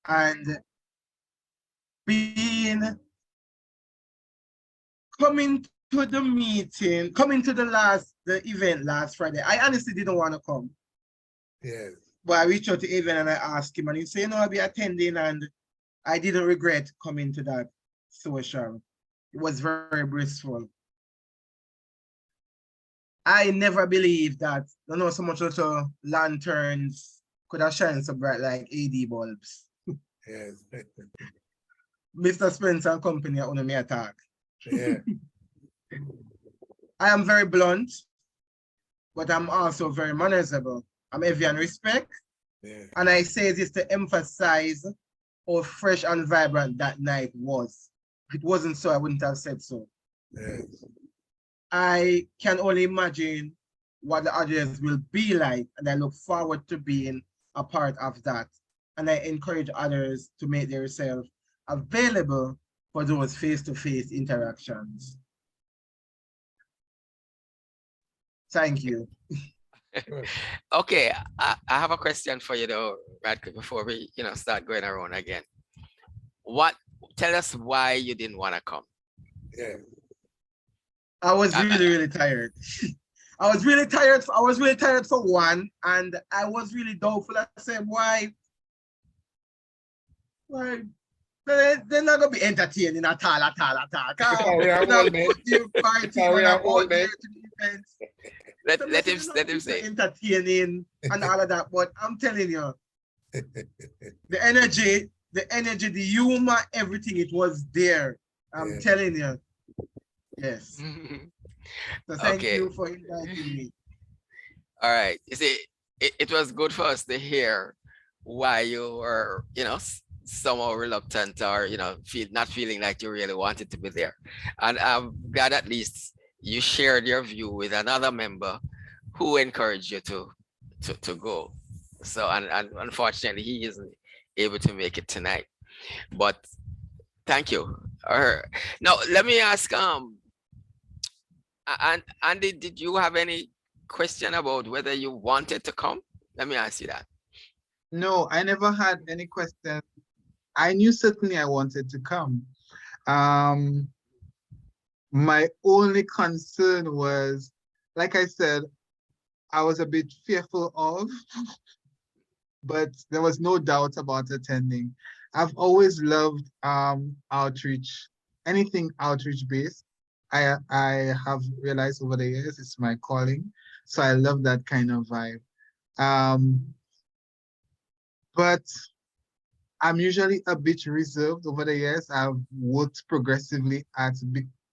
and coming to the meeting, coming to the event last Friday. I honestly didn't want to come. Yes. But I reached out to Evan and I asked him, and he said, I'll be attending, and I didn't regret coming to that social. It was very blissful. I never believed that, so much also lanterns could have shined so bright like AD bulbs. Yes. Mr. Spencer and company are on me attack. Yeah. I am very blunt, but I'm also very manageable. I'm heavy on respect. Yeah. And I say this to emphasize how fresh and vibrant that night was. If it wasn't so, I wouldn't have said so. Yes. I can only imagine what the audience will be like, and I look forward to being a part of that. And I encourage others to make themselves available for those face-to-face interactions. Thank you. Okay, I have a question for you though, Radcliffe, before we start going around again. Tell us why you didn't want to come. Yeah. I was really tired. I was really tired for one, and I was really doubtful. I said, why? They're not gonna be entertaining at all. We are old men. Let him say. Entertaining and all of that, but I'm telling you, the energy, the humor, everything, it was there. I'm telling you. Yes. So thank you for inviting me. All right. You see, it was good for us to hear why you were, somehow reluctant or, not feeling like you really wanted to be there. And I'm glad at least you shared your view with another member who encouraged you to go. So, and unfortunately, he isn't able to make it tonight. But thank you. Now, let me ask, Andy, did you have any question about whether you wanted to come? Let me ask you that. No, I never had any question. I knew certainly I wanted to come. My only concern was, like I said, I was a bit fearful of, but there was no doubt about attending. I've always loved outreach, anything outreach based. I have realized over the years it's my calling. So I love that kind of vibe. But I'm usually a bit reserved over the years. I've worked progressively at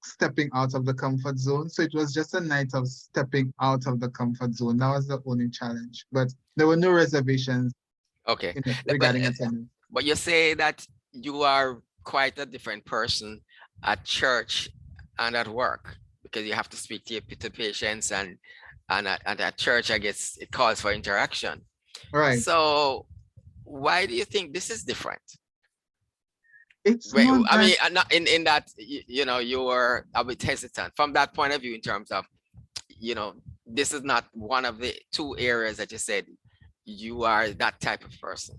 stepping out of the comfort zone. So it was just a night of stepping out of the comfort zone. That was the only challenge. But there were no reservations. Okay. Regarding attendance. But you say that you are quite a different person at church and at work, because you have to speak to patients, and at church, I guess it calls for interaction. Right. So why do you think this is different? It's not I mean, not in that, you were a bit hesitant from that point of view, in terms of, this is not one of the two areas that you said you are that type of person.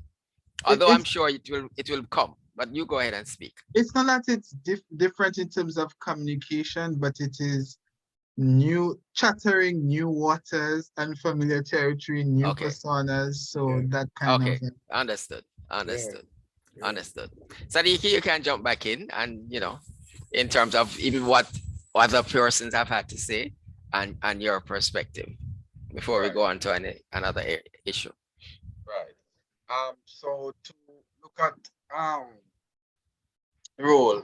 Although I'm sure it will come, but you go ahead and speak. It's not that it's different in terms of communication, but it is new waters, unfamiliar territory, new personas. So that kind of thing. Understood. Sadiki, you can jump back in, and in terms of even what other persons have had to say and your perspective before we go on to another issue. Right. So to look at role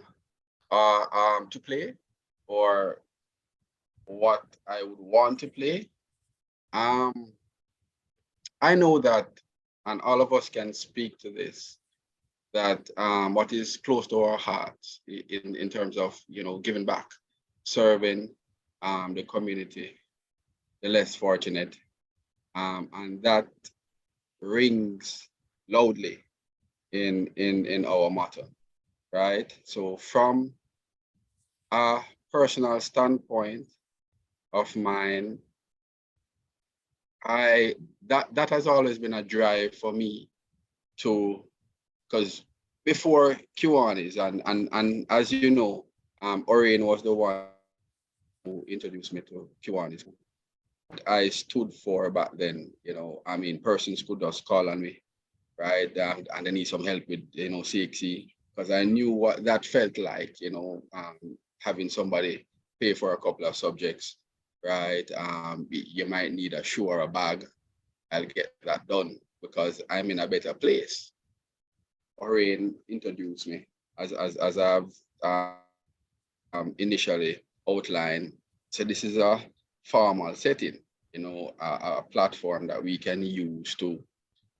to play, or what I would want to play, I know that, and all of us can speak to this, that what is close to our hearts in terms of giving back, serving the community, the less fortunate, and that rings loudly in our motto, right? So from a personal standpoint of mine, that has always been a drive for me to because before Kiwanis, and as you know, Orion was the one who introduced me to Kiwanis. I stood for back then, I mean, persons could just call on me, right? And they need some help with, CXC, because I knew what that felt like, having somebody pay for a couple of subjects, right? You might need a shoe or a bag. I'll get that done because I'm in a better place. Orion introduced me as I've initially outlined. So this is a formal setting, a platform that we can use to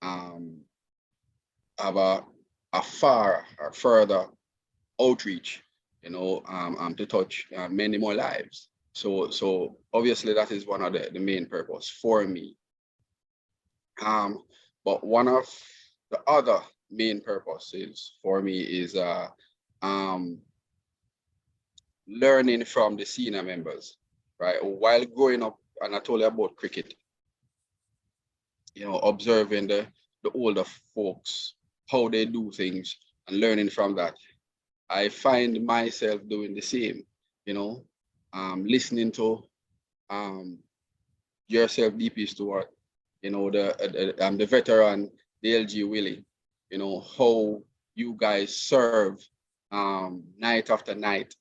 have a further outreach, to touch many more lives. So obviously that is one of the main purpose for me. But one of the other main purposes for me is learning from the senior members, right? While growing up, and I told you about cricket, observing the older folks, how they do things, and learning from that. I find myself doing the same, listening to yourself, DP Stewart, the veteran, DLG Willie, how you guys serve night after night,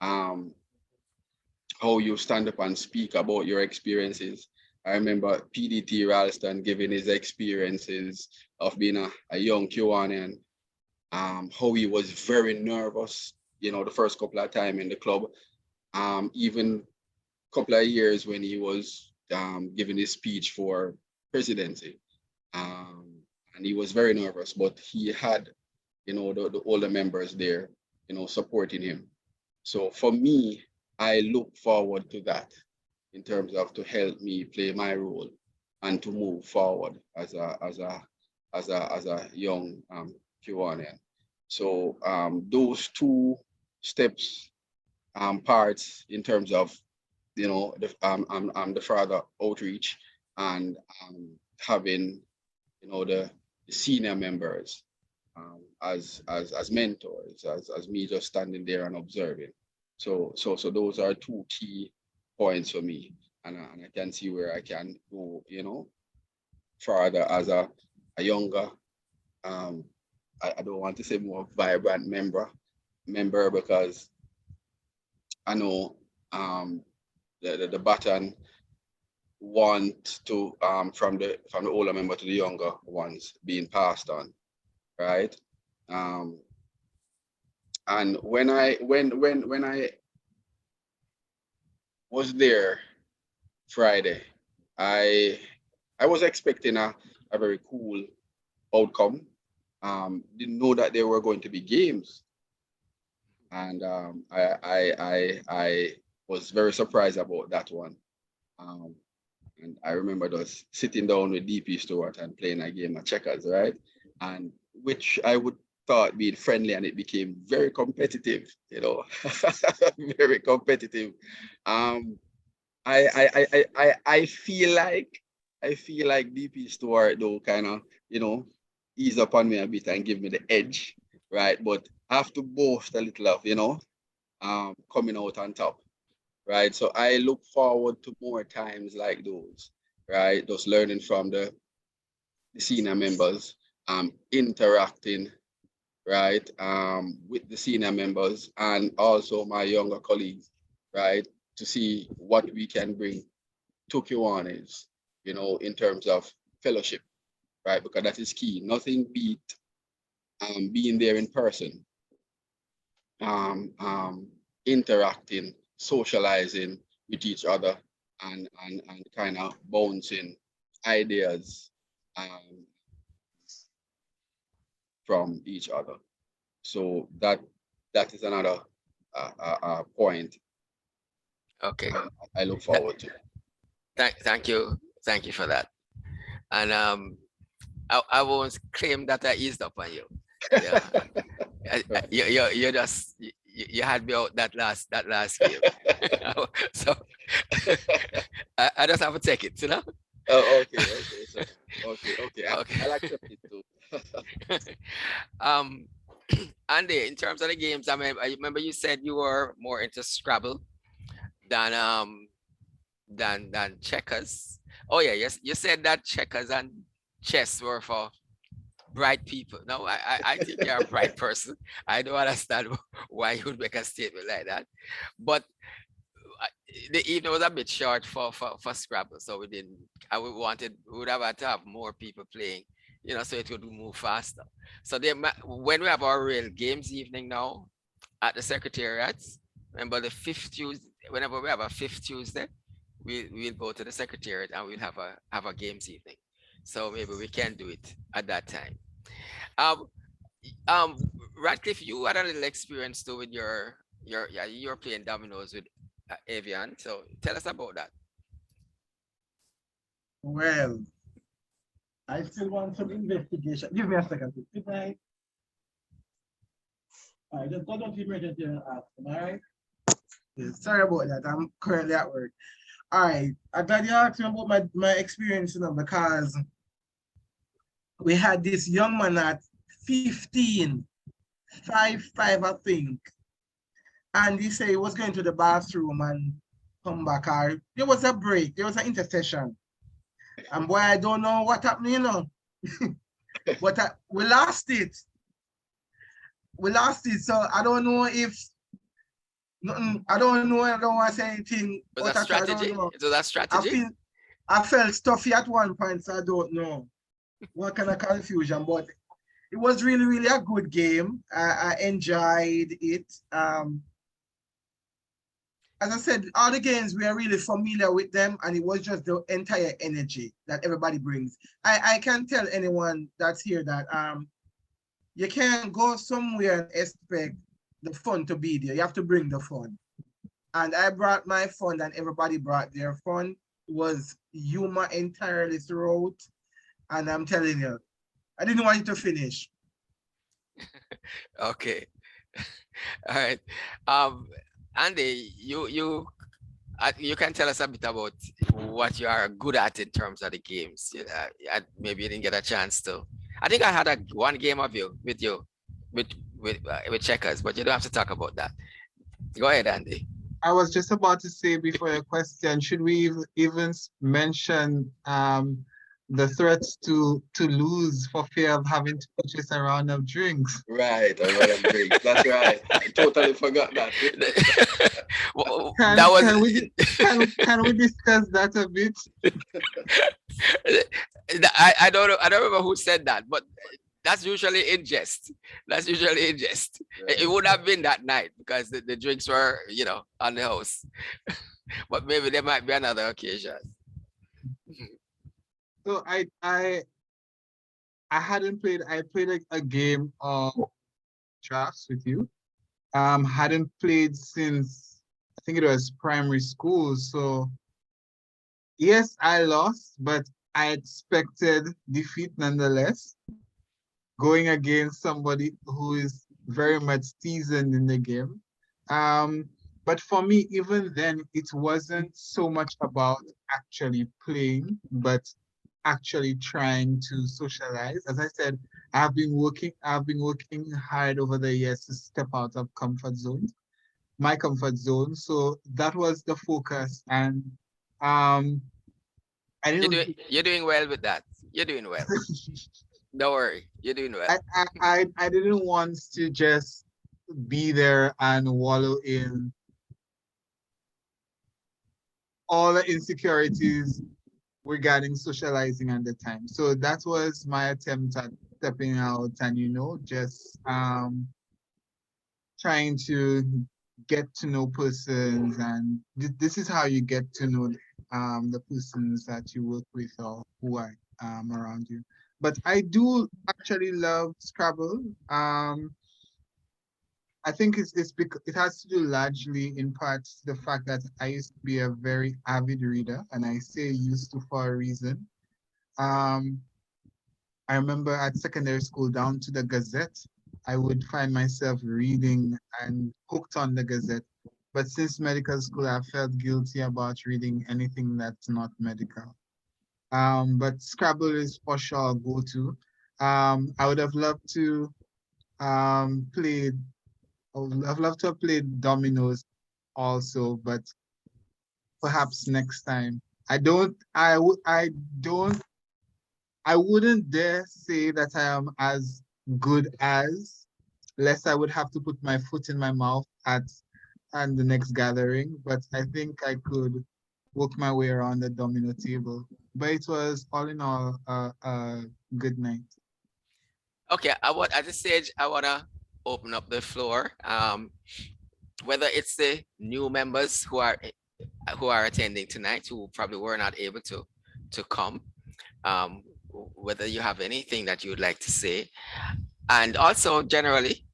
how you stand up and speak about your experiences. I remember PDT Ralston giving his experiences of being a young Kiwanian, how he was very nervous, the first couple of times in the club, even a couple of years when he was giving his speech for presidency. And he was very nervous, but he had, the older members there, supporting him. So for me, I look forward to that in terms of to help me play my role and to move forward as a young Kiwanian. So those two steps, parts in terms of, the further outreach and having, the senior members as mentors, as me just standing there and observing. So those are two key points for me, and I can see where I can go, further as a younger, I don't want to say more vibrant member because I know the baton want to from the older member to the younger ones being passed on, right? And when I was there Friday, I was expecting a very cool outcome. Didn't know that there were going to be games, and I was very surprised about that one. And I remember just sitting down with DP Stewart and playing a game of checkers, right? And which I would thought being friendly, and it became very competitive, very competitive. I feel like DP Stewart though kind of, ease upon me a bit and give me the edge, right? But I have to boast a little of, coming out on top, right? So I look forward to more times like those, right? Just learning from the senior members, interacting, right, with the senior members and also my younger colleagues, right, to see what we can bring to Kiwanis, in terms of fellowship, right? Because that is key. Nothing beat being there in person, interacting, socializing with each other, and kind of bouncing ideas from each other. So that is another point. Okay. I look forward to. Thank you for that. And I won't claim that I eased up on you. Yeah. you had me out that last game. So I just have to take it, Oh, okay. So, okay. Okay. I'll accept it too. Um, Andy, in terms of the games, I remember you said you were more into Scrabble than than checkers. Oh yeah, yes, you said that checkers and chess were for bright people. No, I think you're a bright person. I don't understand why you would make a statement like that. But the evening was a bit short for Scrabble, so we didn't. We would have had to have more people playing, so it would move faster. So when we have our real games evening now at the secretariats, remember the fifth Tuesday. Whenever we have a fifth Tuesday, we'll go to the secretariat and we'll have a games evening. So maybe we can do it at that time. Um, um, Radcliffe, you had a little experience too with yeah, you were playing dominoes with Avian. So tell us about that. Well, I still want some investigation. Give me a second, please. Good night. All right, just go down to the emergency and ask them, all right? Yeah, sorry about that. I'm currently at work. All right. I'm glad you asked me about my experience, because we had this young man at 15, 5'5", I think. And he said he was going to the bathroom and come back. Or there was a break, there was an intercession. And boy, I don't know what happened, but we lost it. We lost it. So I don't know if I don't know. I don't want to say anything. Was that strategy? It was that strategy? I felt stuffy at one point, so I don't know what kind of confusion. But it was really, really a good game. I enjoyed it. As I said, all the games we are really familiar with them, and it was just the entire energy that everybody brings. I can tell anyone that's here that you can't go somewhere and expect the fun to be there. You have to bring the fun. And I brought my fun, and everybody brought their fun. It was humor entirely throughout. And I'm telling you, I didn't want you to finish. Okay. All right. Andy, you can tell us a bit about what you are good at in terms of the games. Maybe you didn't get a chance to. I think I had one game of you with checkers, but you don't have to talk about that. Go ahead, Andy. I was just about to say before your question, should we even mention the threats to lose for fear of having to purchase a round of drinks? Right, a round of drinks. That's right. I totally forgot that. Can we discuss that a bit? I don't know. I don't remember who said that, but that's usually in jest. That's usually in jest. It would have been that night because the drinks were, on the house. But maybe there might be another occasion. So I hadn't played. I played a game of drafts with you. Hadn't played since I think it was primary school. So yes, I lost, but I expected defeat nonetheless. Going against somebody who is very much seasoned in the game. But for me, even then, it wasn't so much about actually playing, but actually trying to socialize. As I said, I've been working hard over the years to step out of my comfort zone. So that was the focus. And you're doing well with that. You're doing well. Don't worry, you're doing well. I didn't want to just be there and wallow in all the insecurities regarding socializing at the time. So that was my attempt at stepping out and, just trying to get to know persons. And this is how you get to know the persons that you work with or who are around you. But I do actually love Scrabble. I think it's because it has to do largely in part to the fact that I used to be a very avid reader, and I say used to for a reason. I remember at secondary school down to the Gazette, I would find myself reading and hooked on the Gazette. But since medical school, I felt guilty about reading anything that's not medical. But Scrabble is for sure a go-to. I would have loved to play. I would have loved to have played dominoes also, but perhaps next time. I don't. I would. I don't. I wouldn't dare say that I am as good as, lest I would have to put my foot in my mouth at and the next gathering. But I think I could work my way around the domino table. But it was all in all a good night. Okay, at this stage, I wanna open up the floor. Whether it's the new members who are attending tonight, who probably were not able to come, whether you have anything that you would like to say, and also generally,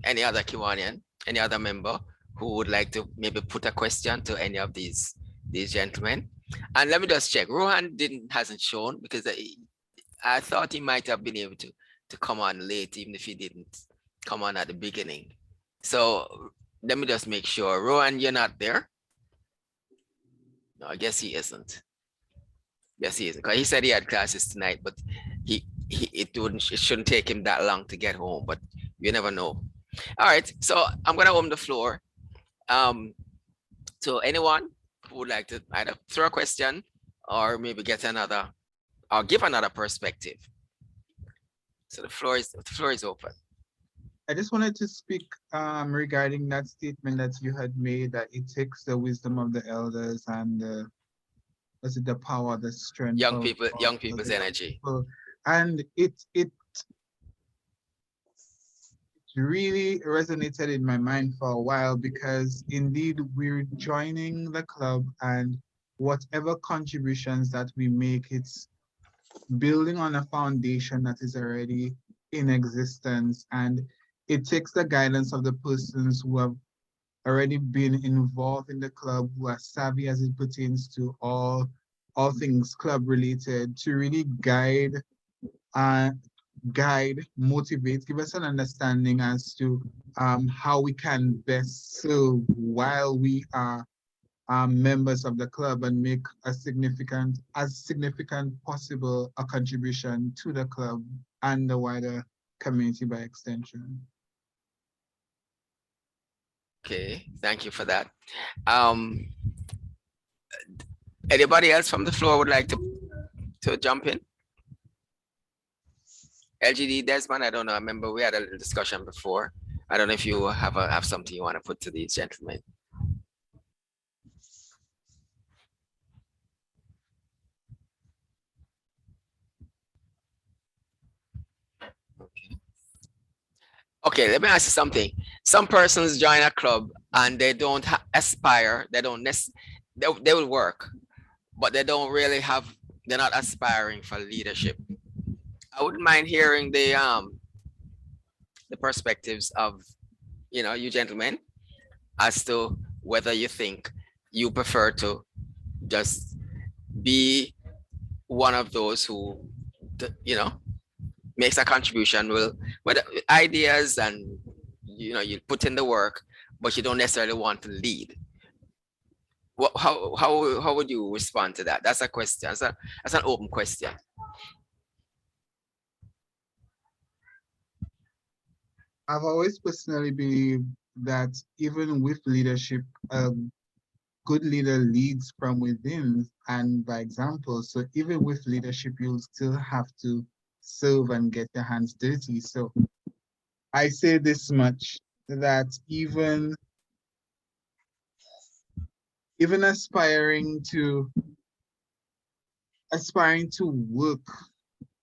any other Kiwanian, any other member who would like to maybe put a question to any of these gentlemen. And let me just check. Rohan hasn't shown, because I thought he might have been able to come on late, even if he didn't come on at the beginning. So let me just make sure. Rohan, you're not there? No, I guess he isn't. Yes, he isn't. Because he said he had classes tonight, but it shouldn't take him that long to get home, but you never know. All right, so I'm gonna open the floor. So anyone who would like to either throw a question or maybe get another, or give another perspective. So the floor is open. I just wanted to speak regarding that statement that you had made, that it takes the wisdom of the elders and the power, the strength Young of people's the energy. people. And it really resonated in my mind for a while, because indeed we're joining the club, and whatever contributions that we make, it's building on a foundation that is already in existence, and it takes the guidance of the persons who have already been involved in the club, who are savvy as it pertains to all things club related, to really guide, motivate, give us an understanding as to how we can best serve while we are members of the club, and make as significant possible a contribution to the club and the wider community by extension. Okay, thank you for that. Anybody else from the floor would like to jump in? LGD Desmond, I don't know. I remember we had a little discussion before. I don't know if you have something you want to put to these gentlemen. Okay, let me ask you something. Some persons join a club and they don't aspire, they don't they will work, but they don't really they're not aspiring for leadership. I wouldn't mind hearing the perspectives of you gentlemen as to whether you think you prefer to just be one of those who makes a contribution with ideas, and you put in the work, but you don't necessarily want to lead. How would you respond to that? That's a question. That's an open question. I've always personally believed that even with leadership, a good leader leads from within and by example. So even with leadership, you'll still have to serve and get your hands dirty. So I say this much, that even aspiring to work,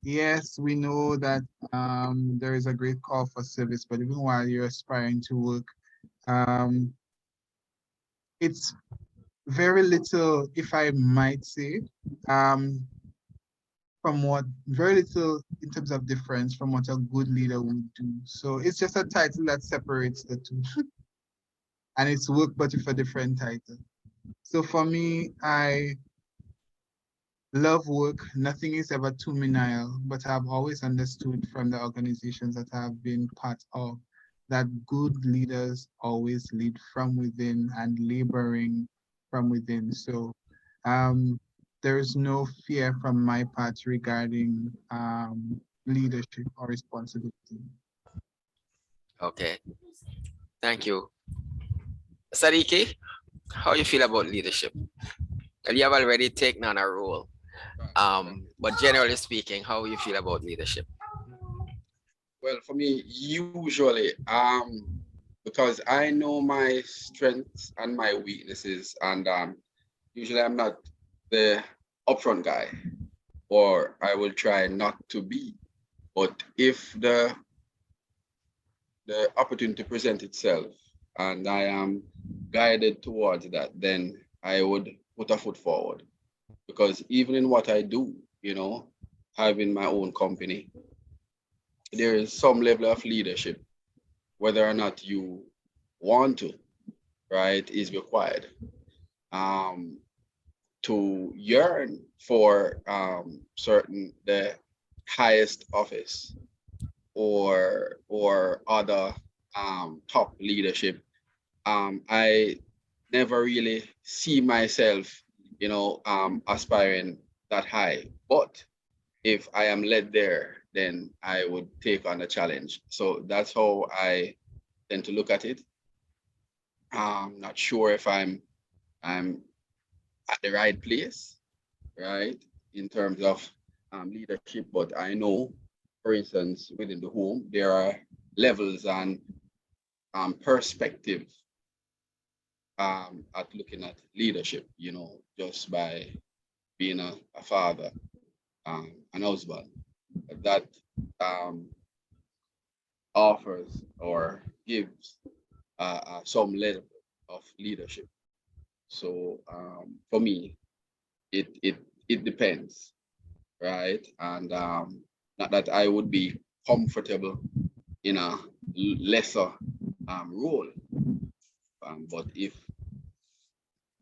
yes, we know that there is a great call for service, but even while you're aspiring to work, it's very little, if I might say, very little in terms of difference from what a good leader would do. So it's just a title that separates the two. And it's work, but with a different title. So for me, I love work. Nothing is ever too menial, but I've always understood from the organizations that I've been part of that good leaders always lead from within and laboring from within. So there is no fear from my part regarding leadership or responsibility. Okay, thank you. Sadiki, how you feel about leadership? And you have already taken on a role. But generally speaking, how you feel about leadership? Well, for me, usually, because I know my strengths and my weaknesses, and usually I'm not the upfront guy, or I will try not to be. But if the opportunity presents itself and I am guided towards that, then I would put a foot forward. Because even in what I do, having my own company, there is some level of leadership, whether or not you want to, right, is required. To yearn for certain the highest office or other top leadership, I never really see myself, aspiring that high. But if I am led there, then I would take on the challenge. So that's how I tend to look at it. I'm not sure if I'm at the right place, right, in terms of leadership, but I know, for instance, within the home, there are levels and perspective at looking at leadership, just by being a father, an husband, that offers or gives some level of leadership. So for me, it depends, right? And not that I would be comfortable in a lesser role, but if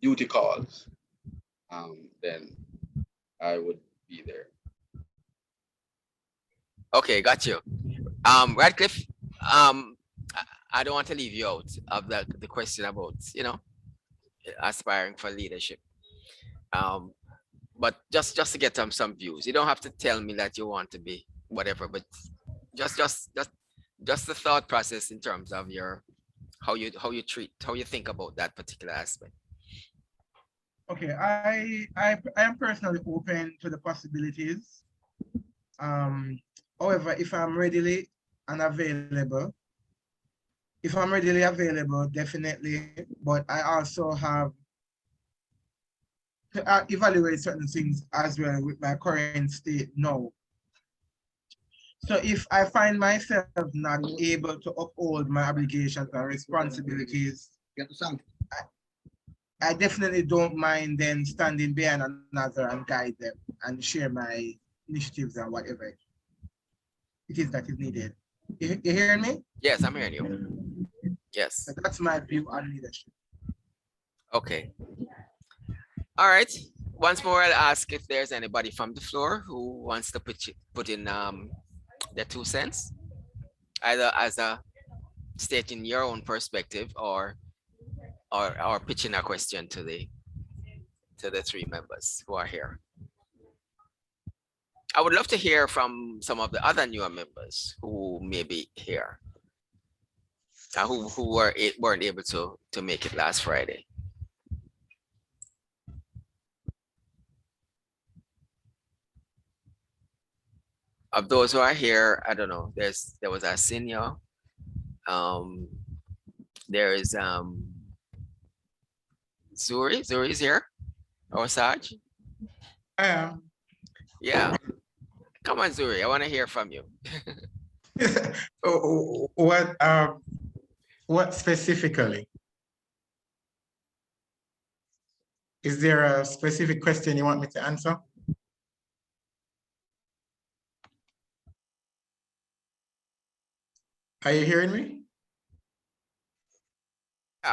duty calls, then I would be there. Okay, got you. Radcliffe, I don't want to leave you out of the question about, aspiring for leadership. But just to get some views. You don't have to tell me that you want to be whatever, but just the thought process in terms of your how you think about that particular aspect. Okay, I am personally open to the possibilities. However, if I'm readily available, definitely. But I also have to evaluate certain things as well with my current state now. So if I find myself not able to uphold my obligations and responsibilities, I definitely don't mind then standing behind another and guide them and share my initiatives and whatever it is that is needed. You hearing me? Yes, I'm hearing you. Yes. So that's my view on leadership. Okay. All right. Once more, I'll ask if there's anybody from the floor who wants to put in their 2 cents, either as a stating your own perspective or pitching a question to the 3 members who are here. I would love to hear from some of the other newer members who may be here, who weren't able to make it last Friday. Of those who are here, I don't know. There was Arsenio. There is Zuri. Zuri's here. Or Saj. I am. Yeah. Come on, Zuri. I want to hear from you. What specifically? Is there a specific question you want me to answer? Are you hearing me?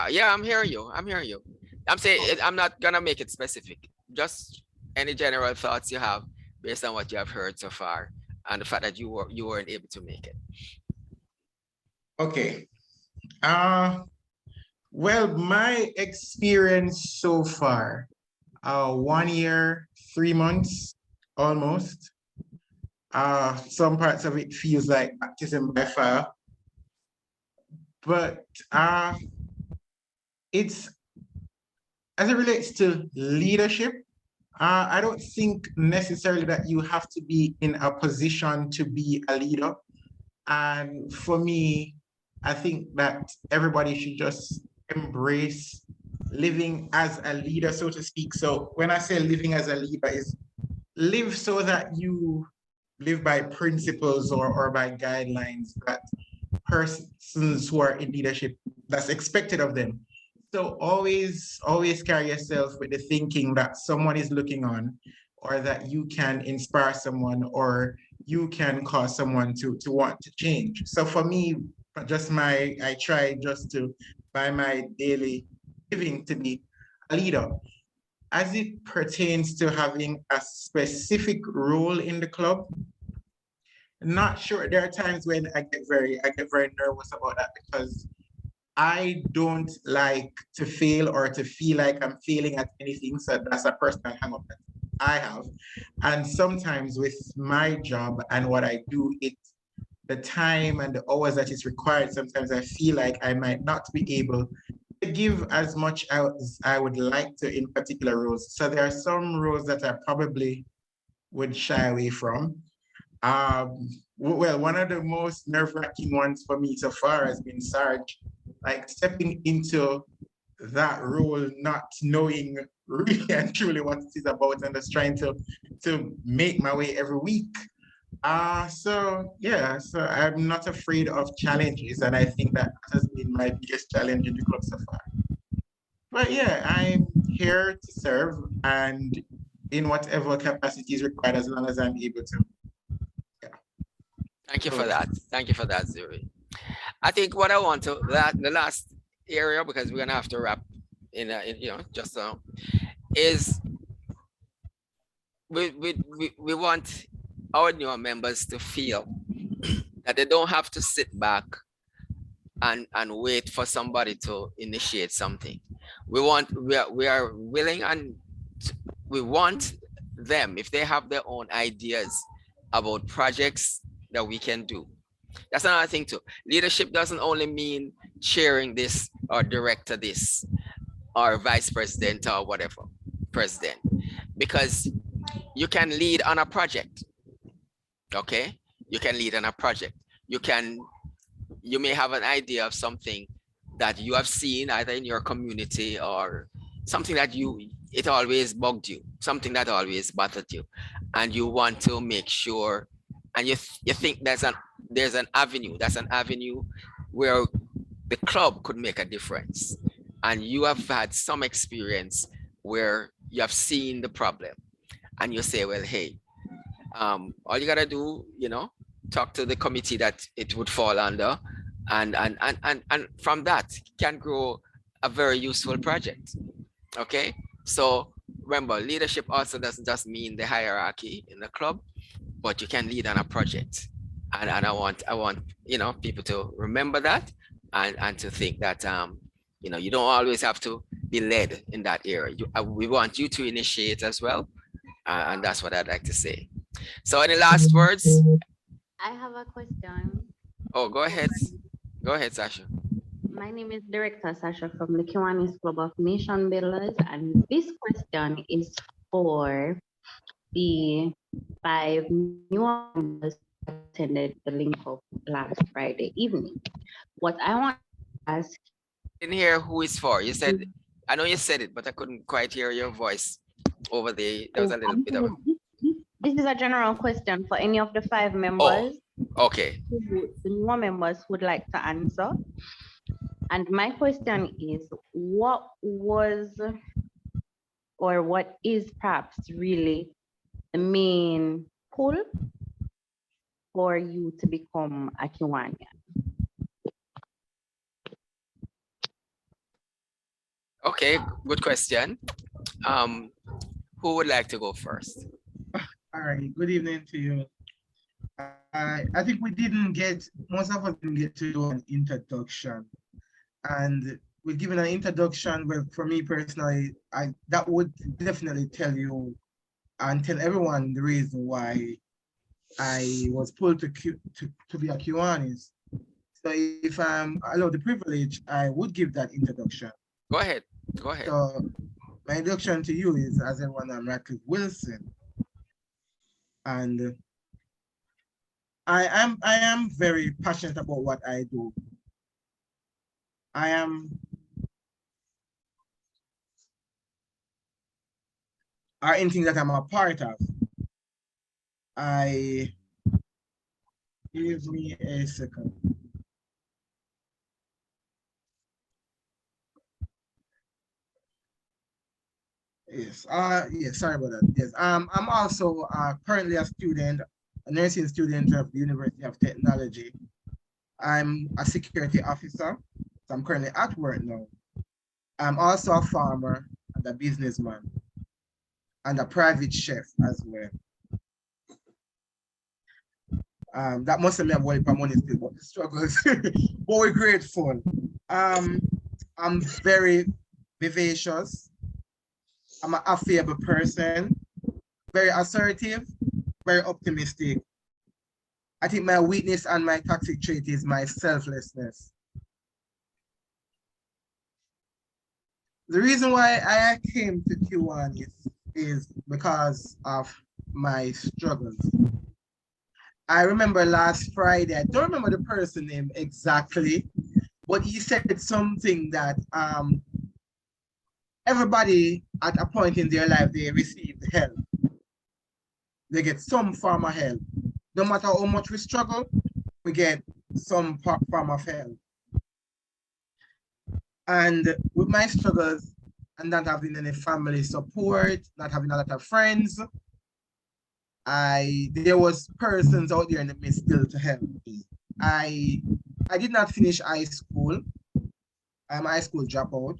Yeah, I'm hearing you. I'm saying I'm not gonna make it specific. Just any general thoughts you have based on what you have heard so far and the fact that you weren't able to make it. Okay. Well, my experience so far, 1 year, 3 months, almost. Some parts of it feels like baptism by fire. But it's, as it relates to leadership, I don't think necessarily that you have to be in a position to be a leader. And for me, I think that everybody should just embrace living as a leader, so to speak. So when I say living as a leader, is live so that you live by principles or by guidelines that persons who are in leadership, that's expected of them. So always carry yourself with the thinking that someone is looking on, or that you can inspire someone, or you can cause someone to want to change. So for me, I try just to, by my daily living, to be a leader. As it pertains to having a specific role in the club, not sure. There are times when I get very nervous about that, because I don't like to fail or to feel like I'm failing at anything. So that's a personal hang up that I have. And sometimes with my job and what I do, it's the time and the hours that is required. Sometimes I feel like I might not be able to give as much as I would like to in particular roles. So there are some roles that I probably would shy away from. Well, one of the most nerve-wracking ones for me so far has been Sarge, like stepping into that role, not knowing really and truly what it is about, and just trying to make my way every week. So I'm not afraid of challenges, and I think that has been my biggest challenge in the club so far. But yeah, I'm here to serve, and in whatever capacity is required, as long as I'm able to. Thank you for that. Thank you for that, Zuri. I think what I want to, the last area, because we're gonna have to wrap in just now, is we want our newer members to feel that they don't have to sit back and wait for somebody to initiate something. We are willing, and we want them, if they have their own ideas about projects that we can do. That's another thing too. Leadership doesn't only mean chairing this or director this or vice president or whatever president, because you can lead on a project. Okay, you can lead on a project. You may have an idea of something that you have seen either in your community, or something that it always bugged you, something that always bothered you, and you want to make sure, and you think there's an avenue where the club could make a difference, and you have had some experience where you have seen the problem, and you say, well, hey, all you gotta do, talk to the committee that it would fall under, and from that can grow a very useful project. Okay, so remember, leadership also doesn't just mean the hierarchy in the club, but you can lead on a project, and I want people to remember that, and to think that you don't always have to be led in that area. We want you to initiate as well, and that's what I'd like to say. So any last words? I have a question. Oh, go ahead, Sasha. My name is Director Sasha from the Kiwanis Club of Nation Builders, and this question is for the 5 new members who attended the link up last Friday evening. What I want to ask. Didn't hear who it's for. You said, I know you said it, but I couldn't quite hear your voice over there. There was a little bit of. This is a general question for any of the 5 members. Oh, okay. The newer members would like to answer. And my question is, what was, or what is perhaps really the main pull for you to become a Kiwanian? Okay, good question. Who would like to go first? All right, good evening to you. I think most of us didn't get to do an introduction. And we're given an introduction, well, for me personally, that would definitely tell you and tell everyone the reason why I was pulled to be a Kiwanis. So if I'm allowed the privilege, I would give that introduction. Go ahead. Go ahead. So my introduction to you is, as everyone, I'm Radcliffe Wilson. And I am very passionate about what I do. I am are anything that I'm a part of. Give me a second. Yes, sorry about that. Yes, I'm also currently a student, a nursing student of the University of Technology. I'm a security officer, so I'm currently at work now. I'm also a farmer and a businessman and a private chef as well. That must have been a whole heap of money still, but the struggles, but we're grateful. I'm very vivacious. I'm an affable person, very assertive, very optimistic. I think my weakness and my toxic trait is my selflessness. The reason why I came to Q1 is because of my struggles. I remember last Friday, I don't remember the person name exactly, but he said something that everybody at a point in their life, they received help. They get some form of help. No matter how much we struggle, we get some form of help. And with my struggles and not having any family support, not having a lot of friends, there was persons out there in the midst still to help me. I did not finish high school. I'm a high school dropout.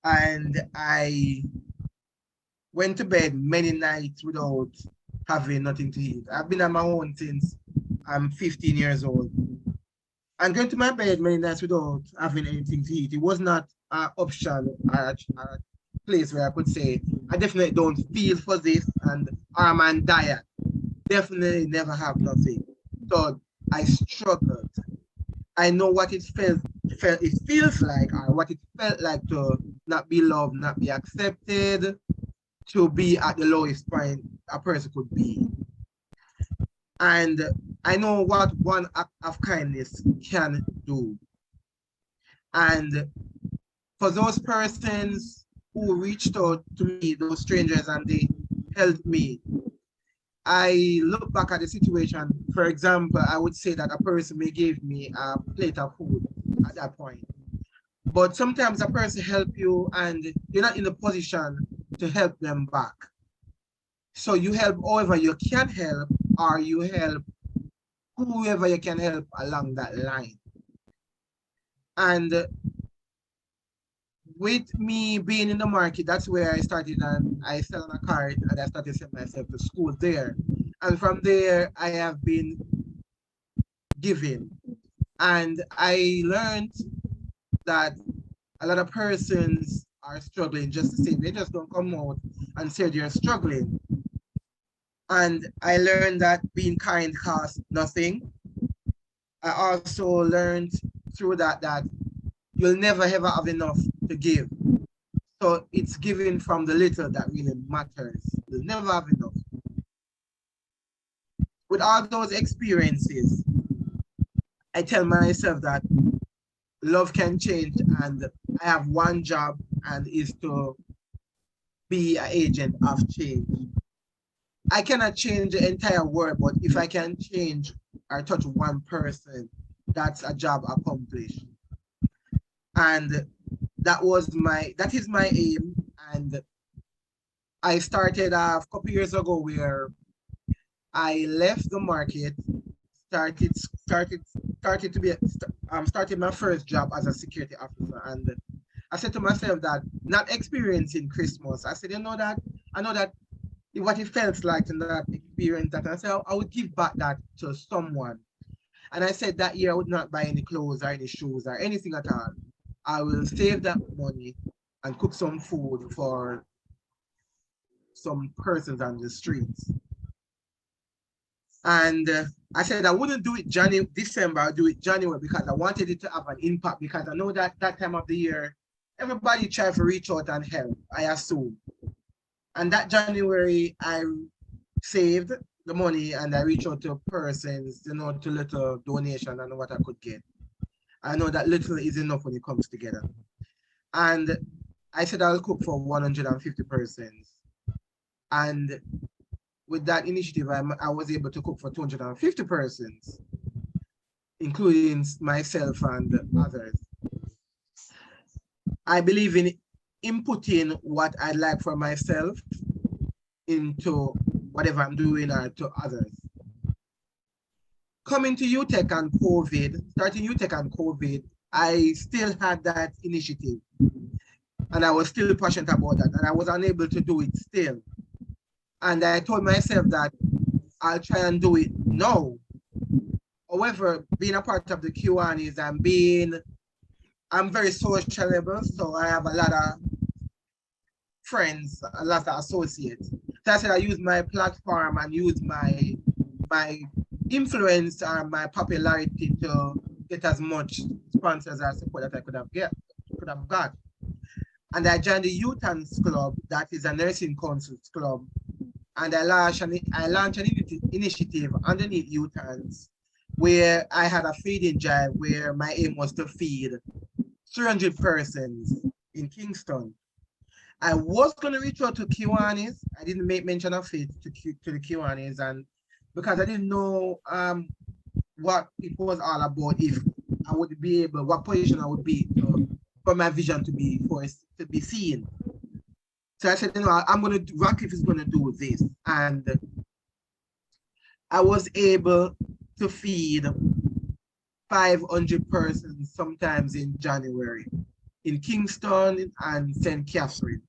And I went to bed many nights without having nothing to eat. I've been on my own since I'm 15 years old. And going to my bed many nights without having anything to eat, it was not an option, a place where I could say, I definitely don't feel for this and I'm on diet. Definitely never have nothing. So I struggled. I know what it feels like, or what it felt like to not be loved, not be accepted, to be at the lowest point a person could be. And I know what one act of kindness can do. And for those persons who reached out to me, those strangers, and they helped me, I look back at the situation. For example, I would say that a person may give me a plate of food at that point. But sometimes a person help you and you're not in a position to help them back. So you help however you can help, or you help whoever you can help along that line. And with me being in the market, that's where I started, and I sell on a cart and I started sending myself to school there. And from there, I have been giving. And I learned that a lot of persons are struggling just the same. They just don't come out and say they're struggling. And I learned that being kind costs nothing. I also learned through that you'll never ever have enough to give. So it's giving from the little that really matters. You'll never have enough. With all those experiences, I tell myself that love can change, and I have one job, and is to be an agent of change. I cannot change the entire world, but if I can change or touch one person, that's a job accomplished. And that is my aim. And I started a couple years ago where I left the market, started my first job as a security officer. And I said to myself that, not experiencing Christmas, I said, I know that what it felt like to not experience that. And I said, I would give back that to someone. And I said that year I would not buy any clothes or any shoes or anything at all. I will save that money and cook some food for some persons on the streets. And I said I wouldn't do it December, I'll do it January because I wanted it to have an impact because I know that that time of the year, everybody try to reach out and help, I assume. And that January, I saved the money and I reached out to persons, you know, to little donation and what I could get. I know that little is enough when it comes together. And I said I'll cook for 150 persons. And with that initiative, I was able to cook for 250 persons, including myself and others. I believe in inputting what I like for myself into whatever I'm doing or to others. Coming to UTech and COVID, starting UTech and COVID, I still had that initiative and I was still passionate about that and I was unable to do it still. And I told myself that I'll try and do it now. However, being a part of the Kiwanis and I'm very sociable, so I have a lot of friends, a lot of associates. So I said I use my platform and use my influence and my popularity to get as much sponsors or support that I could have got. And I joined the Youthans Club, that is a nursing councils club. And I launched an initiative underneath Youthans where I had a feeding drive where my aim was to feed 300 persons in Kingston. I was going to reach out to Kiwanis. I didn't make mention of it to the Kiwanis, and because I didn't know what it was all about, if I would be able, what position I would be for my vision to be seen. So I said, you know, Radcliffe is going to do this. And I was able to feed 500 persons sometimes in January in Kingston and St. Catherine.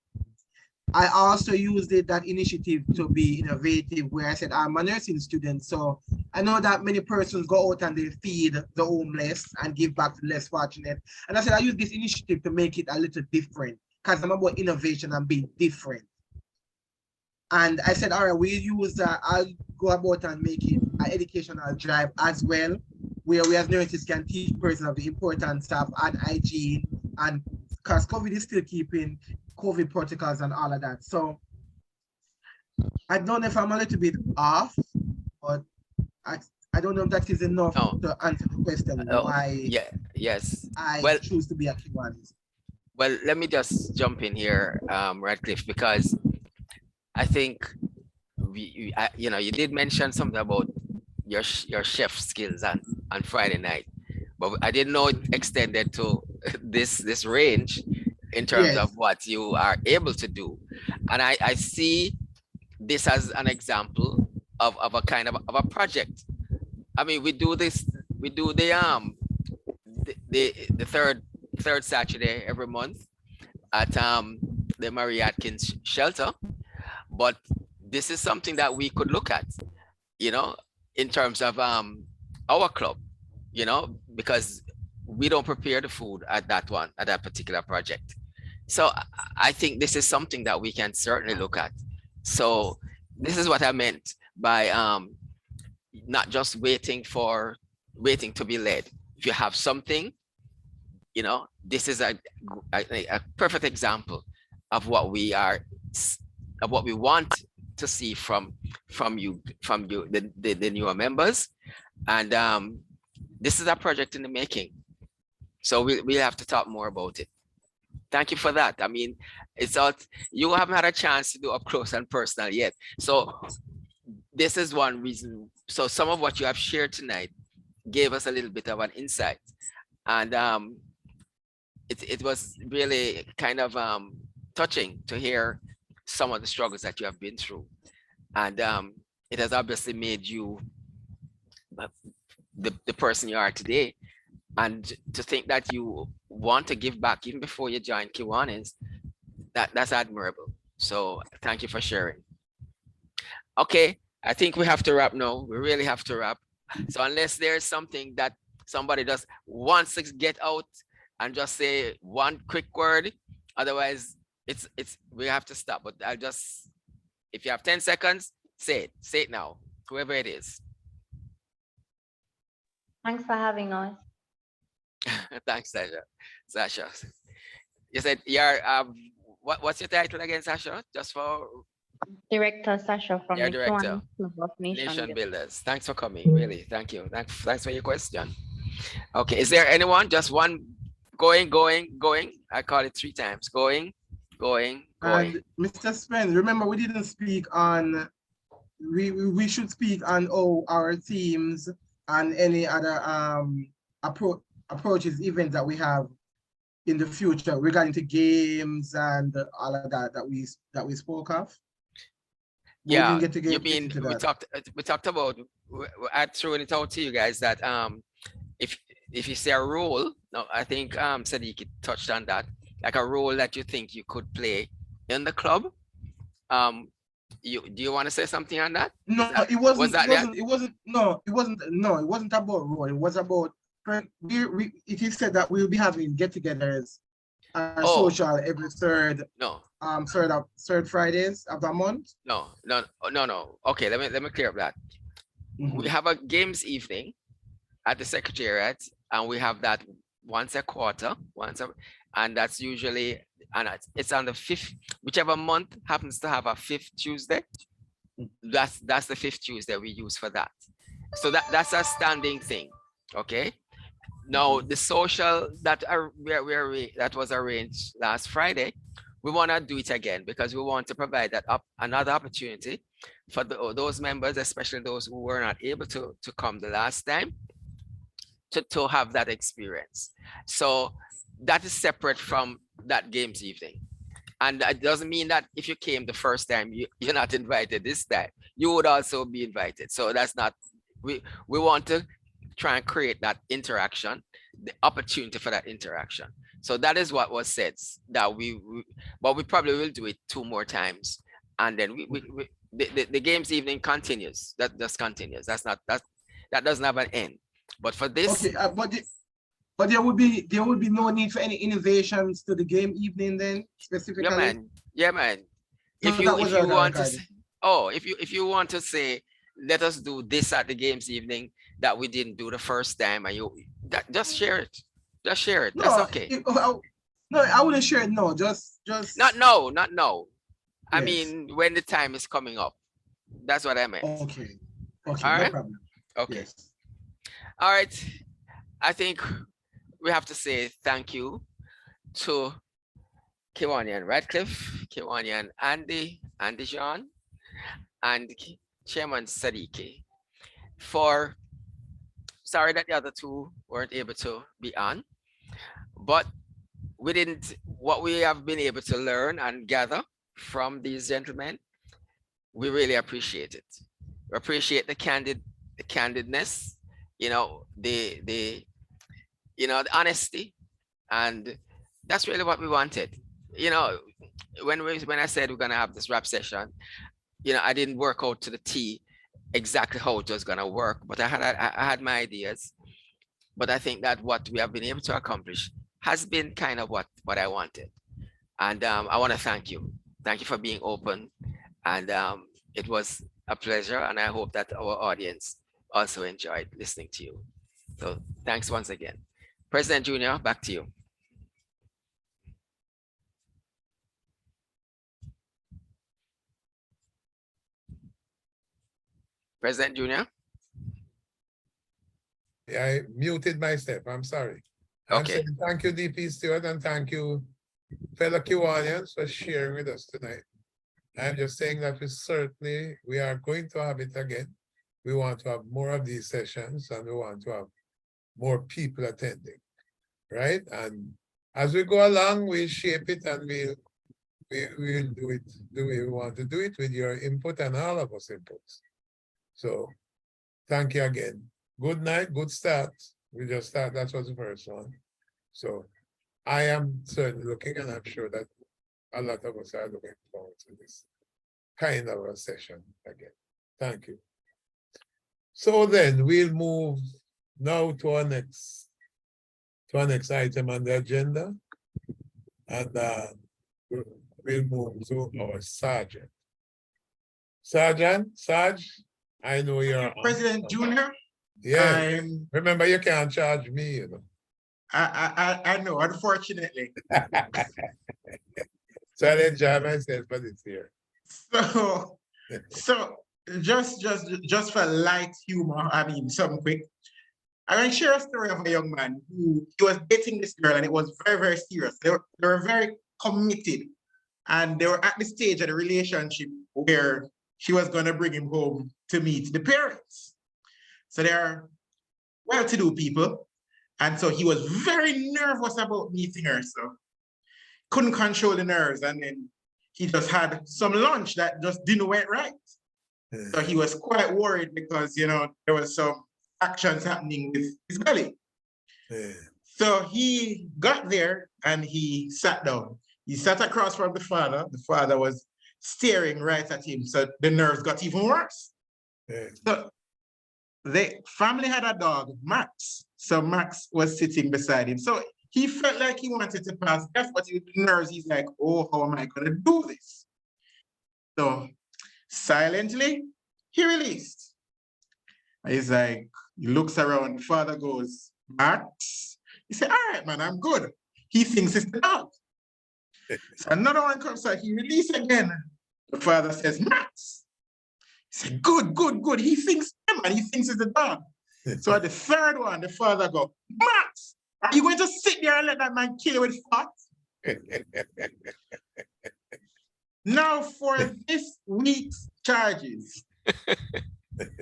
I also used that initiative to be innovative where I said, I'm a nursing student, so I know that many persons go out and they feed the homeless and give back to the less fortunate. And I said, I use this initiative to make it a little different because I'm about innovation and being different. And I said, all right, we use I'll go about and make it an educational drive as well, where we as nurses can teach persons of the importance of hand hygiene, and because COVID is still keeping COVID protocols and all of that. So I don't know if I'm a little bit off, but I don't know if that is enough to answer the question why I choose to be a Kiwanis. Well, let me just jump in here, Radcliffe, because I think you did mention something about your chef skills on Friday night, but I didn't know it extended to this range in terms of what you are able to do. And I see this as an example of a kind of a project. I mean, we do the third Saturday every month at the Mary Atkins shelter, but this is something that we could look at, you know, in terms of our club, you know, because we don't prepare the food at that particular project. So I think this is something that we can certainly look at. So this is what I meant by not just waiting to be led. If you have something, you know, this is a perfect example of what we want to see from you, the newer members. And this is a project in the making. So we have to talk more about it. Thank you for that. I mean, you haven't had a chance to do up close and personal yet. So this is one reason. So some of what you have shared tonight gave us a little bit of an insight. And it was really kind of touching to hear some of the struggles that you have been through. And it has obviously made you the person you are today. And to think that you want to give back even before you join Kiwanis, that's admirable. So thank you for sharing. Okay, I think we have to wrap now. We really have to wrap. So unless there's something that somebody just wants to get out and just say one quick word, otherwise we have to stop. But if you have 10 seconds, say it now, whoever it is. Thanks for having us. Thanks, Sasha. Sasha, you said you're what's your title again, Sasha? Just for Director Sasha from your the director, Kiwanis Club of Nation Nation Builders. Builders. Thanks for coming. Really, thank you. Thanks for your question. Okay, is there anyone? Just one. Going. I call it 3 times. Going. And Mr. Spence, remember we didn't speak on, we should speak on our themes and any other approaches, events that we have in the future regarding to games and all of that that we spoke of. We Yeah, didn't get to you get mean into we that. talked about, I thrown it out to you guys that if you say a role, no, I think Sadiq touched on that, like a role that you think you could play in the club. Do you want to say something on that? No, That- it wasn't. was that It wasn't about role. It was about it is said that we'll be having get-togethers, Oh. social every third Fridays of the month. No. Okay, let me clear up that. We have a games evening at the secretariat, and we have that once a quarter, and that's usually, and it's on the 5th, whichever month happens to have a 5th Tuesday. That's the 5th Tuesday we use for that. So that's a standing thing. Okay. Now the social that that was arranged last Friday, we want to do it again because we want to provide that another opportunity for those members, especially those who were not able to come the last time, to have that experience. So that is separate from that games evening. And it doesn't mean that if you came the first time, you're not invited this time. You would also be invited. So that's not, we want to try and create that interaction, the opportunity for that interaction. So that is what was said, that but we probably will do it 2 more times. And then the games evening continues. That just continues. That doesn't have an end. But for this, Okay, but there would be no need for any innovations to the game evening then specifically. yeah, man. So If you that was want to archived. say, if you want to say, let us do this at the games evening that we didn't do the first time, and just share it. Just share it. That's okay. No, I wouldn't share it. No, just Not no. I Yes. mean, when the time is coming up. That's what I meant. Okay, All no right. problem. Okay. Yes. All right. I think we have to say thank you to Kiwanian Radcliffe, Kiwanian Andy John, and Chairman Sadiki for, sorry that the other 2 weren't able to be on, but what we have been able to learn and gather from these gentlemen, we really appreciate it. We appreciate the candidness, the honesty, and that's really what we wanted. When I said we're gonna have this rap session, I didn't work out to the T exactly how it was gonna work, but I had my ideas. But I think that what we have been able to accomplish has been kind of what I wanted. And I want to thank you. Thank you for being open. And it was a pleasure. And I hope that our audience also enjoyed listening to you. So thanks once again. President Junior, back to you. President Junior. Yeah, I muted myself. I'm sorry. I'm Okay. saying thank you, DP Stewart, and thank you, fellow Kiwanians, for sharing with us tonight. I'm just saying that we are going to have it again. We want to have more of these sessions, and we want to have more people attending, right? And as we go along, we'll shape it, and we'll do it the way we want to do it, with your input and all of us inputs. So thank you again. Good night, good start. We just start, that was the first one. So I am certainly looking, and I'm sure that a lot of us are looking forward to this kind of a session again. Thank you. So then we'll move now to our next item on the agenda. And we'll move to our Sergeant. Sergeant, Sarge, I know you're on. President Junior, Yeah. I'm Remember, you can't charge me, you know. I know, unfortunately. So I enjoy myself for this year. So so just for light humor, I mean something quick. I'm gonna share a story of a young man who he was dating this girl and it was very, very serious. They were very committed and they were at the stage of the relationship where she was gonna bring him home to meet the parents. So they're well-to-do people. And so he was very nervous about meeting her. So couldn't control the nerves. And then he just had some lunch that just didn't went right. So he was quite worried because, you know, there was some actions happening with his belly. Yeah. So he got there and he sat down. He sat across from the father. The father was staring right at him. So the nerves got even worse. Yeah. So the family had a dog, Max. So Max was sitting beside him. So he felt like he wanted to pass gas, but with the nerves, he's like, oh, how am I gonna do this? So silently, he released. He's like, he looks around, the father goes, Max. He said, all right, man, I'm good. He thinks it's the dog. So another one comes out, he released again. The father says, Max. He said, good, good, good. He thinks him and he thinks it's the dog. So at the third one, the father go, Max, are you going to sit there and let that man kill you with thoughts? Now for this week's charges.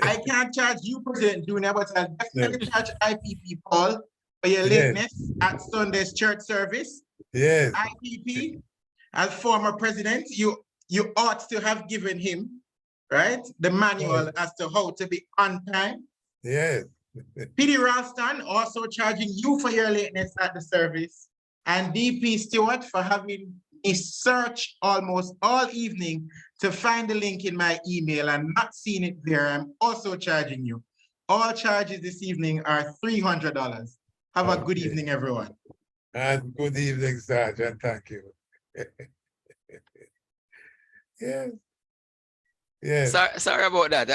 I can't charge you, President Junior, but I'll definitely charge IPP Paul for your Yes. lateness at Sunday's church service. Yes. IPP, as former president, you ought to have given him, right, the manual Yes. as to how to be on time. Yes. PD Ralston also charging you for your lateness at the service, and DP Stewart for having me search almost all evening to find the link in my email and not seeing it there. I'm also charging you. All charges this evening are $300. Have a good Okay. evening, everyone. And good evening, Sergeant. Thank you. Yes. Yes. Sorry about that.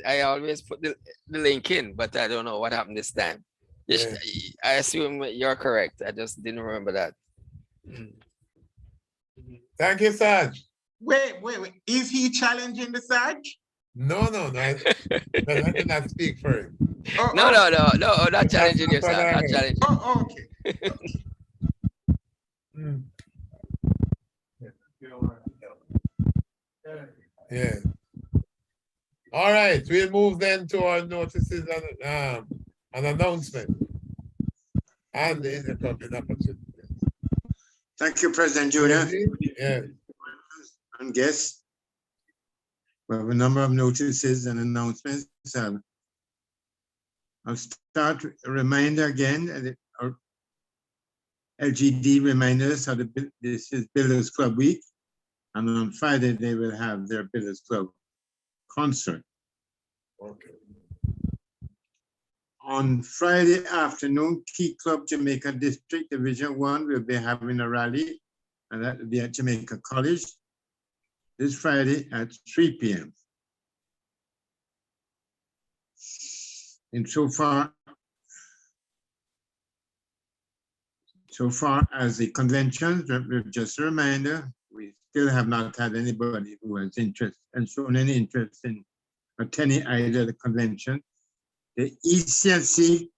I always put the link in, but I don't know what happened this time. Yeah. I assume you're correct. I just didn't remember that. Thank you, Sarge. Wait. Is he challenging the Sarge? No. I did not speak for him. Oh, No, oh, not challenging That's what yourself. I Not heard. challenging. Oh, okay. Mm. Yeah. All right, we'll move then to our notices and an announcement. And the intercompany opportunity. Thank you, President Junior Yeah. and guests. We have a number of notices and announcements. I'll start a reminder again. Our LGD reminders of this is Builders Club Week. And on Friday, they will have their Builders Club concert. Okay. On Friday afternoon, Key Club Jamaica District Division 1 will be having a rally, and that will be at Jamaica College this Friday at 3 p.m. And so far as the conventions, just a reminder, we still have not had anybody who has interest and shown any interest in attending either of the convention. The ECNC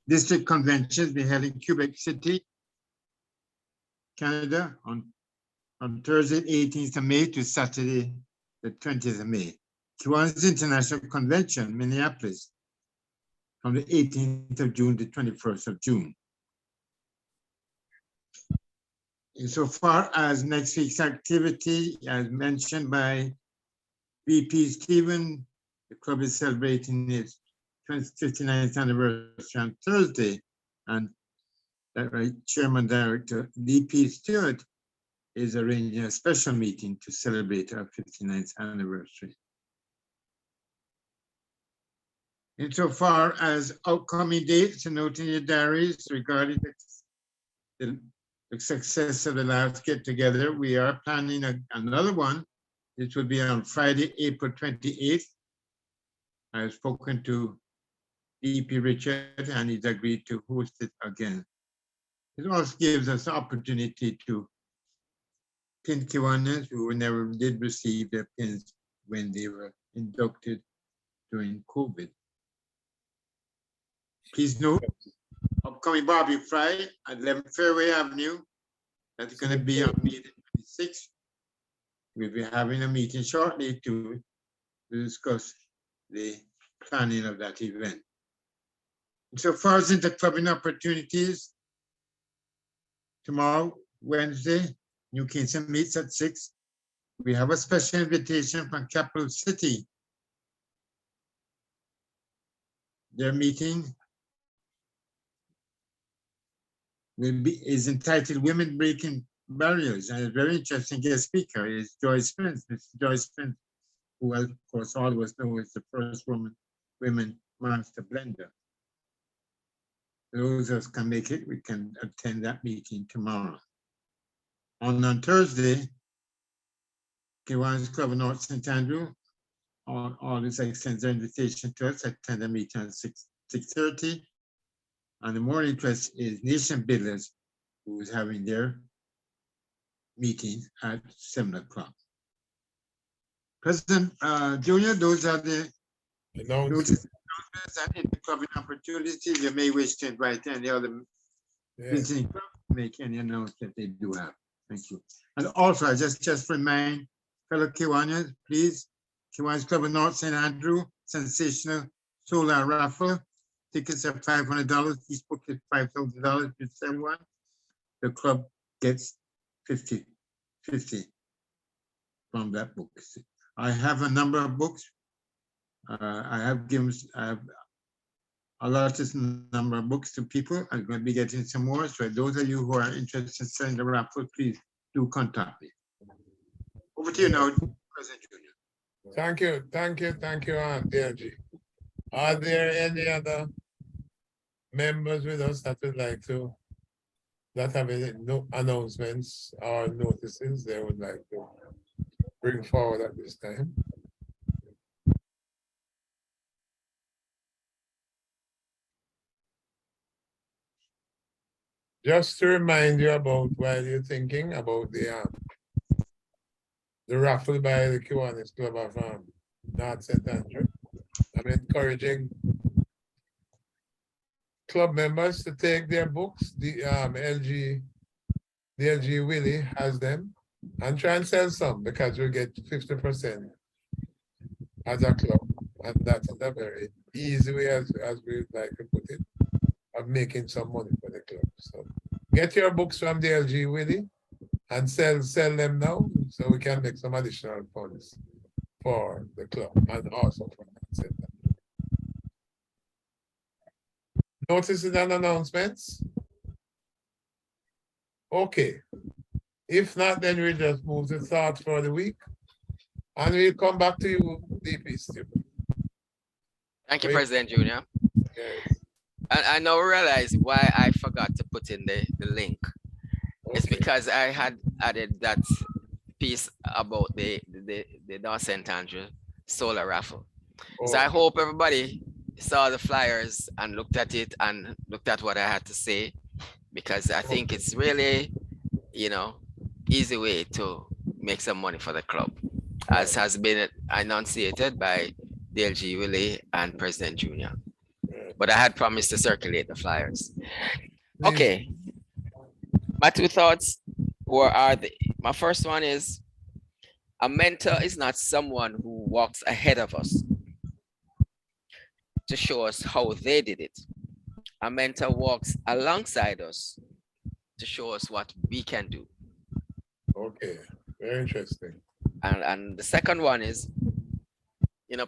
District Convention will be held in Quebec City, Canada on Thursday, 18th of May to Saturday, the 20th of May. Kiwanis International Convention, Minneapolis, from the 18th of June to 21st of June. Insofar as next week's activity, as mentioned by VP Stephen, the club is celebrating its 59th anniversary on Thursday, and that right, Chairman Director VP Stewart is arranging a special meeting to celebrate our 59th anniversary. Insofar as upcoming dates to note in your diaries regarding the success of the last get together, we are planning another one. This will be on Friday, April 28th. I've spoken to VP Richard, and he's agreed to host it again. It also gives us the opportunity to pin Kiwanis who never did receive their pins when they were inducted during COVID. Please note, upcoming Barbecue Friday at 11 Fairway Avenue. That's going to be on May the 26th. We'll be having a meeting shortly to discuss the planning of that event. So far as interclubbing opportunities, tomorrow, Wednesday, New Kingston meets at 6. We have a special invitation from Capital City. Their meeting is entitled Women Breaking Barriers, and a very interesting guest speaker is Joyce Spence, Mrs. Joyce Spence, who, of course, all of us know is the first women master blender. Those of us can make it, we can attend that meeting tomorrow. On Thursday, Kiwanis Club of North St. Andrew, all this extends their invitation to us, attend the meeting at 6:30. And the more interest is Nation Builders, who is having their meeting at 7 o'clock. President Junior, those are the announcements and interclubbing opportunities. You may wish to invite any other visiting club to make any announcement they do have. Thank you. And also, I just remind fellow Kiwanis, please, Kiwanis Club of North St. Andrew, sensational solar raffle. Tickets are $500. Each book is $5,000. You sell one, the club gets 50 from that book. I have a number of books. I have allotted a number of books to people. I'm going to be getting some more. So those of you who are interested in selling the raffle, please do contact me. Over to you now, President Junior. Thank you, Aunt DLG. Are there any other members with us that would like to, that have any announcements or notices they would like to bring forward at this time? Just to remind you about, while you're thinking about the raffle by the Kiwanis Club of North St. Andrew, I'm encouraging club members to take their books. The LG Willie has them, and try and sell some, because we'll get 50% as a club, and that's a very easy way, as we like to put it, of making some money for the club. So get your books from the LG Willie and sell them now, so we can make some additional funds for the club and also for the center. Notices and announcements? Okay. If not, then we'll just move to thoughts for the week. And we'll come back to you, DP Stephen. Thank you, President Junior. Yes. And I now realize why I forgot to put in the link. Okay. It's because I had added that piece about the North St. Andrew solar raffle. Oh. So I hope everybody saw the flyers and looked at it and looked at what I had to say, because I think it's really, easy way to make some money for the club, as has been enunciated by DLG Willie and President Junior. But I had promised to circulate the flyers. Okay. My two thoughts are my first one is, a mentor is not someone who walks ahead of us to show us how they did it. A mentor walks alongside us to show us what we can do. Okay, very interesting. And the second one is,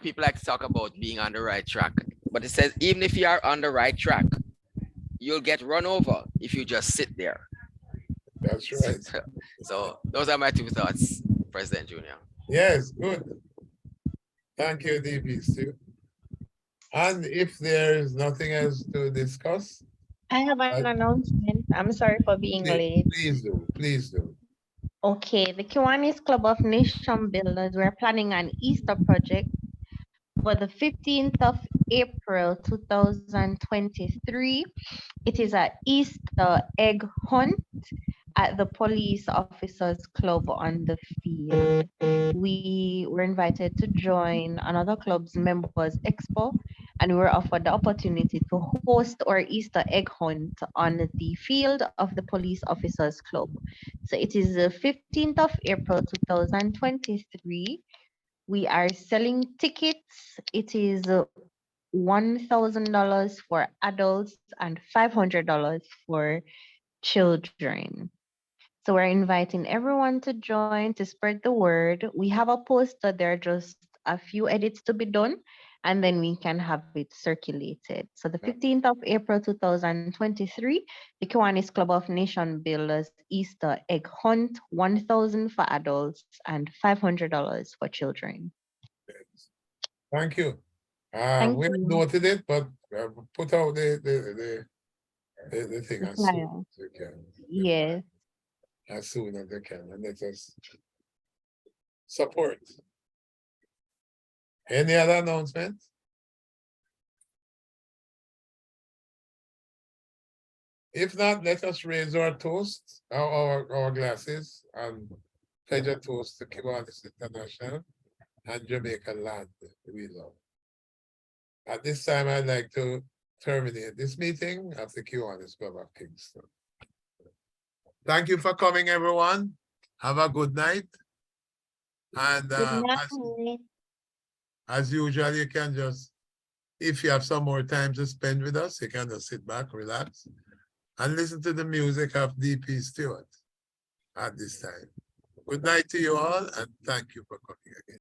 people like to talk about being on the right track, but it says, even if you are on the right track, you'll get run over if you just sit there. That's right. So those are my two thoughts, President Junior. Yes, good. Thank you, DP Stu. And if there is nothing else to discuss, I have an announcement. I'm sorry for being late. Please do. Okay, the Kiwanis Club of Nation Builders, we're planning an Easter project for the 15th of April 2023. It is an Easter egg hunt at the Police Officers Club on the field. We were invited to join another club's members expo, and we were offered the opportunity to host our Easter egg hunt on the field of the Police Officers Club. So it is the 15th of April 2023. We are selling tickets. It is $1,000 for adults and $500 for children. So we're inviting everyone to join to spread the word. We have a poster there, just a few edits to be done, and then we can have it circulated. So the 15th of April 2023, the Kiwanis Club of Nation Builders Easter Egg Hunt, $1,000 for adults and $500 for children. Thank you. Thank We you. noted it, but put out the thing The as soon flyer. as you can. Yes. As soon as they can, and let us support. Any other announcements? If not, let us raise our toast, our glasses, and pledge a toast to Kiwanis International and Jamaica land we love. At this time, I'd like to terminate this meeting of the Kiwanis Club of Kingston. Thank you for coming, everyone. Have a good night. And Good night. as usual, you can just, if you have some more time to spend with us, you can just sit back, relax, and listen to the music of DP Stewart at this time. Good night to you all, and thank you for coming again.